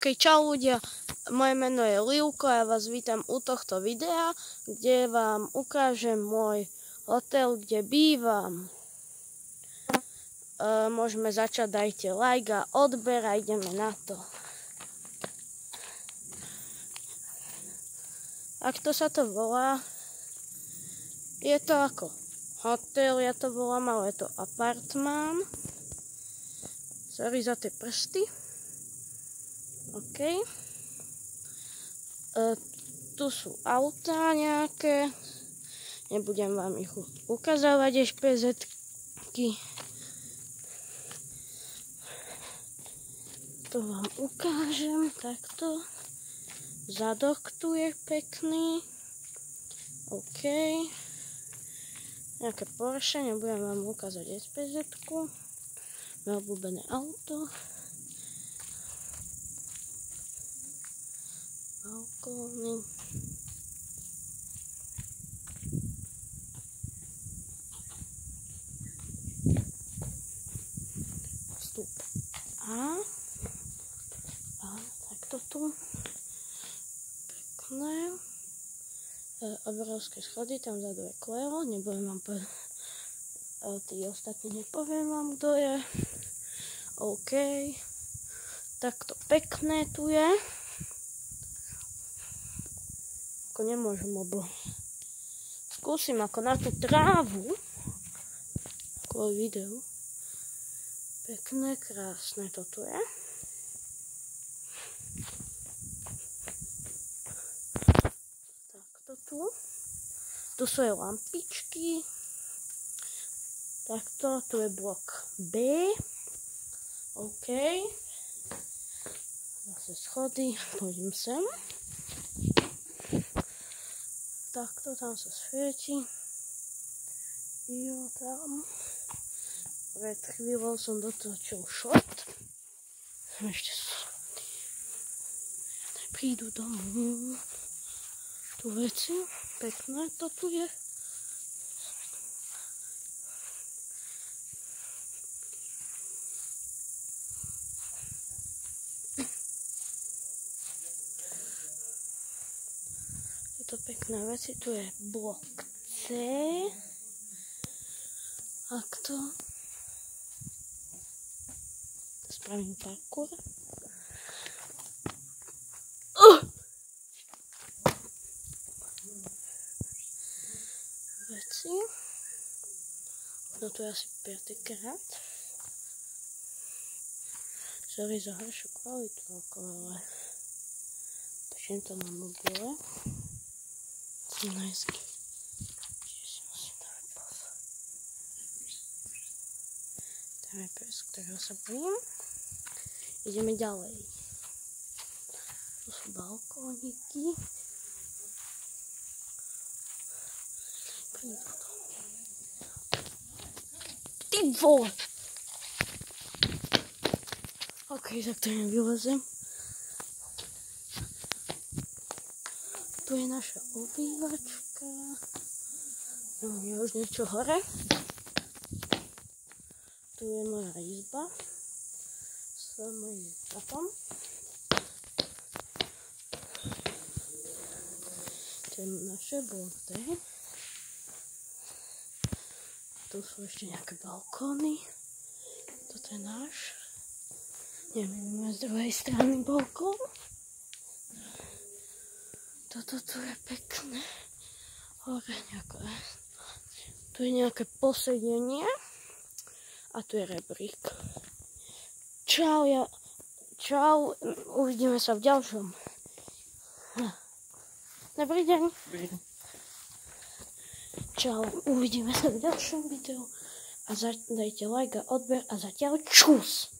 Ok, čau ľudia, moje meno je Livko a ja vás vítam u tohto videa, kde vám ukážem môj hotel, kde bývam. Môžeme začať, dajte like a odber a ideme na to. Ak to sa to volá, je to ako hotel, ja to volám, ale je to apartmán. Sorry za tie prsty. OK. Tu sú autá nejaké. Nebudem vám ich ukazovať, špezetky. To vám ukážem takto. Zadok tu je pekný. OK. Nejaké Porsche, nebudem vám ukázať špezetku. Moje obľúbené auto. Balkóny. Vstup A takto tu. Pekné. Obrovské schody, tam vzadu je Kleo, nebudem vám povedať, tí ostatní nepoviem vám, kto je. OK. Takto pekné tu je. Ako nemôžem, lebo skúsim ako na tú trávu kvôli videu. Pekné, krásne toto je. Takto tu. Tu sú aj lampičky. Takto, tu je blok B. OK. Zase schody, pôjdem sem. Takto, tam sa svieti. Jo, tam. Pred chvíľou som dotočil short. Ešte prídu domov. Tu veci, pekné to tu je. Tieto pekné veci, tu je blok C. Takto. Spravím parkour. Veci. No tu je asi 5. krát. Sorry za horšiu kvalitu, ale počím to na mobile. Som najský. Čiže si musím dávať pozor. Tam je pes, ktorého sa bojím. Ideme ďalej. Tu sú balkóniky. Ty vole! OK, tak to nevylezem. Tu je naša obývačka. No, je už niečo hore. Tu je moja izba. S mojím papom. Tu je naše blok D. Tu sú ešte nejaké balkóny. Toto je náš. Nevidíme z druhej strany balkón. Toto tu je pekné. Hore nejaké. Tu je nejaké posedenie. A tu je rebrík. Čau, uvidíme sa v ďalšom. Dobrý deň. Dobrý deň. Čau, uvidíme sa v ďalšom videu. A dajte like a odber a zatiaľ čus.